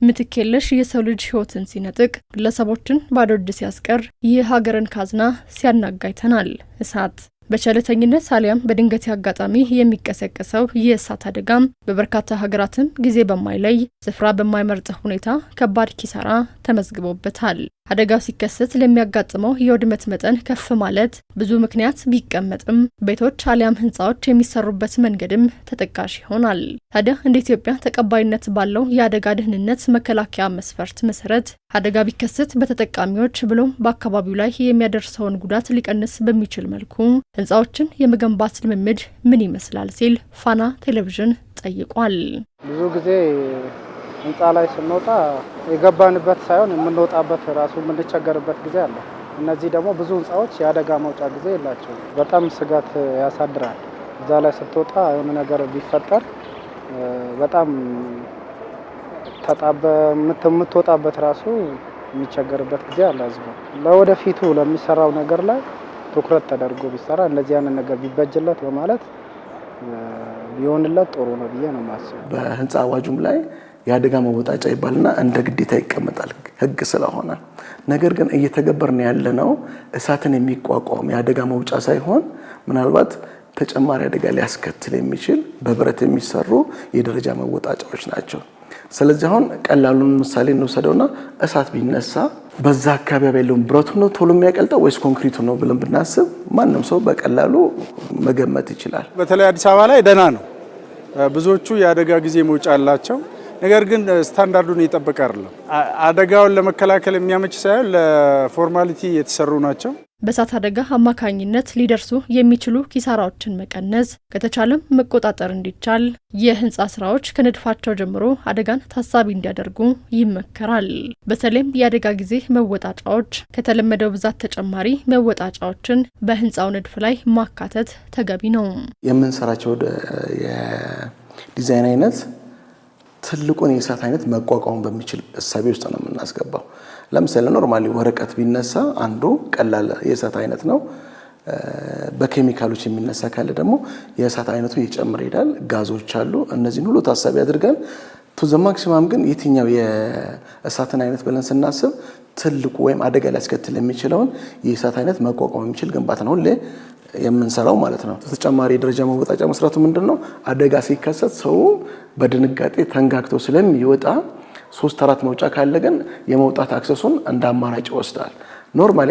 ምትክ የለሽ የሰው ልጅ ህይወትን ሲነጥቅ ግለሰቦችን ባዶ እጅ ሲያስቀር የሀገርን ካዝና ሲያናጋ አይተናል። እሳት በቸልተኝነት አሊያም በድንገት አጋጣሚ የሚቀሰቀሰው የእሳት አደጋም በበርካታ ሀገራትም ጊዜ በማይለይ ስፍራ በማይመርጥ ሁኔታ ከባድ ኪሳራ ተመዝግቦበታል። አደጋው ሲከሰት ለሚያጋጥመው የውድመት መጠን ከፍ ማለት ብዙ ምክንያት ቢቀመጥም ቤቶች አሊያም ህንፃዎች የሚሰሩበት መንገድም ተጠቃሽ ይሆናል። ታዲያ እንደ ኢትዮጵያ ተቀባይነት ባለው የአደጋ ደህንነት መከላከያ መስፈርት መሰረት አደጋ ቢከሰት በተጠቃሚዎች ብሎም በአካባቢው ላይ የሚያደርሰውን ጉዳት ሊቀንስ በሚችል መልኩ ህንፃዎችን የመገንባት ልምምድ ምን ይመስላል ሲል ፋና ቴሌቪዥን ጠይቋል። ብዙ ጊዜ ህንፃ ላይ ስንወጣ የገባንበት ሳይሆን የምንወጣበት ራሱ የምንቸገርበት ጊዜ አለ። እነዚህ ደግሞ ብዙ ህንፃዎች የአደጋ መውጫ ጊዜ የላቸው። በጣም ስጋት ያሳድራል። እዛ ላይ ስትወጣ የሆነ ነገር ቢፈጠር በጣም የምትወጣበት ራሱ የሚቸገርበት ጊዜ አለ። ህዝቡ ለወደፊቱ ለሚሰራው ነገር ላይ ትኩረት ተደርጎ ቢሰራ እንደዚህ አይነት ነገር ቢበጅለት በማለት ቢሆንለት ጥሩ ነው ብዬ ነው የማስበው። በህንፃ አዋጁም ላይ የአደጋ መወጣጫ ይባልና እንደ ግዴታ ይቀመጣል ህግ ስለሆነ። ነገር ግን እየተገበርን ያለነው እሳትን የሚቋቋም የአደጋ መውጫ ሳይሆን ምናልባት ተጨማሪ አደጋ ሊያስከትል የሚችል በብረት የሚሰሩ የደረጃ መወጣጫዎች ናቸው። ስለዚህ አሁን ቀላሉን ምሳሌ እንውሰደውና እሳት ቢነሳ በዛ አካባቢ ያለውን ብረቱ ነው ቶሎ የሚያቀልጠው ወይስ ኮንክሪቱ ነው ብለን ብናስብ ማንም ሰው በቀላሉ መገመት ይችላል። በተለይ አዲስ አበባ ላይ ደህና ነው። ብዙዎቹ የአደጋ ጊዜ መውጫ አላቸው። ነገር ግን ስታንዳርዱን የጠበቀ አይደለም። አደጋውን ለመከላከል የሚያመች ሳይሆን ለፎርማሊቲ የተሰሩ ናቸው። በእሳት አደጋ አማካኝነት ሊደርሱ የሚችሉ ኪሳራዎችን መቀነስ ከተቻለም መቆጣጠር እንዲቻል የህንፃ ስራዎች ከንድፋቸው ጀምሮ አደጋን ታሳቢ እንዲያደርጉ ይመከራል። በተለይም የአደጋ ጊዜ መወጣጫዎች ከተለመደው ብዛት ተጨማሪ መወጣጫዎችን በህንፃው ንድፍ ላይ ማካተት ተገቢ ነው። የምንሰራቸው የዲዛይን አይነት ትልቁን የእሳት አይነት መቋቋም በሚችል እሳቤ ውስጥ ነው የምናስገባው። ለምሳሌ ኖርማሊ ወረቀት ቢነሳ አንዱ ቀላል የእሳት አይነት ነው። በኬሚካሎች የሚነሳ ካለ ደግሞ የእሳት አይነቱ እየጨመረ ይሄዳል። ጋዞች አሉ። እነዚህን ሁሉ ታሳቢ አድርገን ቱ ዘ ማክሲማም ግን የትኛው የእሳትን አይነት ብለን ስናስብ ትልቁ ወይም አደጋ ሊያስከትል የሚችለውን የእሳት አይነት መቋቋም የሚችል ግንባታ ነው ሁሌ የምንሰራው ማለት ነው። ተጨማሪ ደረጃ መወጣጫ መስራቱ ምንድነው? አደጋ ሲከሰት ሰው በድንጋጤ ተንጋግቶ ስለሚወጣ 3-4 መውጫ ካለ ግን የመውጣት አክሰሱን እንደ አማራጭ ይወስዳል። ኖርማሊ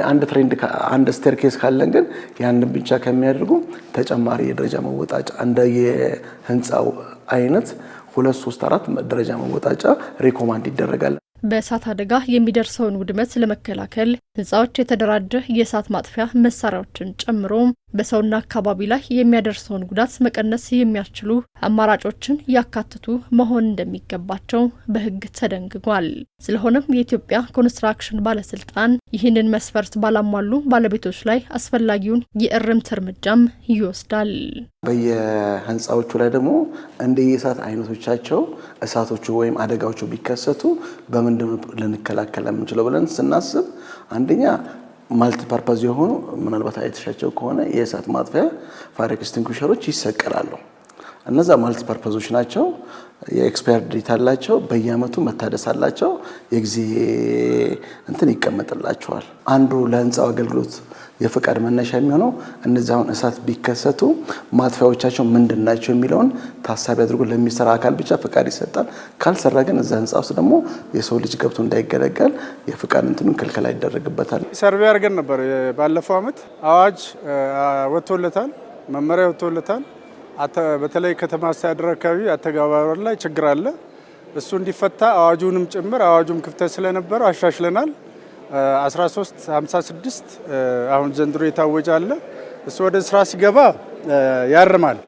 አንድ ስቴርኬስ ካለን ግን ያንን ብቻ ከሚያደርጉ ተጨማሪ የደረጃ መወጣጫ እንደ የህንፃው አይነት 2-3-4 ደረጃ መወጣጫ ሪኮማንድ ይደረጋል። በእሳት አደጋ የሚደርሰውን ውድመት ለመከላከል ህንፃዎች የተደራጀ የእሳት ማጥፊያ መሳሪያዎችን ጨምሮ በሰውና አካባቢ ላይ የሚያደርሰውን ጉዳት መቀነስ የሚያስችሉ አማራጮችን ያካትቱ መሆን እንደሚገባቸው በህግ ተደንግጓል። ስለሆነም የኢትዮጵያ ኮንስትራክሽን ባለስልጣን ይህንን መስፈርት ባላሟሉ ባለቤቶች ላይ አስፈላጊውን የእርምት እርምጃም ይወስዳል። በየህንፃዎቹ ላይ ደግሞ እንደየእሳት አይነቶቻቸው እሳቶቹ ወይም አደጋዎቹ ቢከሰቱ በምንድነው ልንከላከል የምንችለው ብለን ስናስብ አንደኛ ማልቲ ፐርፐዝ የሆኑ ምናልባት አይተሻቸው ከሆነ የእሳት ማጥፊያ ፋየር ኤክስቲንጉሸሮች ይሰቀላሉ። እነዛ ማልቲ ፐርፐዞች ናቸው። የኤክስፓየር ዴት አላቸው። በየአመቱ መታደስ አላቸው። የጊዜ ይቀመጥላቸዋል። አንዱ ለህንፃው አገልግሎት የፍቃድ መነሻ የሚሆነው እነዚህ አሁን እሳት ቢከሰቱ ማጥፊያዎቻቸው ምንድናቸው የሚለውን ታሳቢ አድርጎ ለሚሰራ አካል ብቻ ፍቃድ ይሰጣል። ካልሰራ ግን እዛ ህንፃ ውስጥ ደግሞ የሰው ልጅ ገብቶ እንዳይገለገል የፍቃድ ክልከላ ይደረግበታል። ሰርቬይ አድርገን ነበር። ባለፈው አመት አዋጅ ወጥቶለታል፣ መመሪያ ወጥቶለታል። በተለይ ከተማ አስተዳደር አካባቢ አተገባበር ላይ ችግር አለ። እሱ እንዲፈታ አዋጁንም ጭምር አዋጁም ክፍተት ስለነበረው አሻሽለናል። 1356 አሁን ዘንድሮ የታወጀ አለ። እሱ ወደ ስራ ሲገባ ያርማል።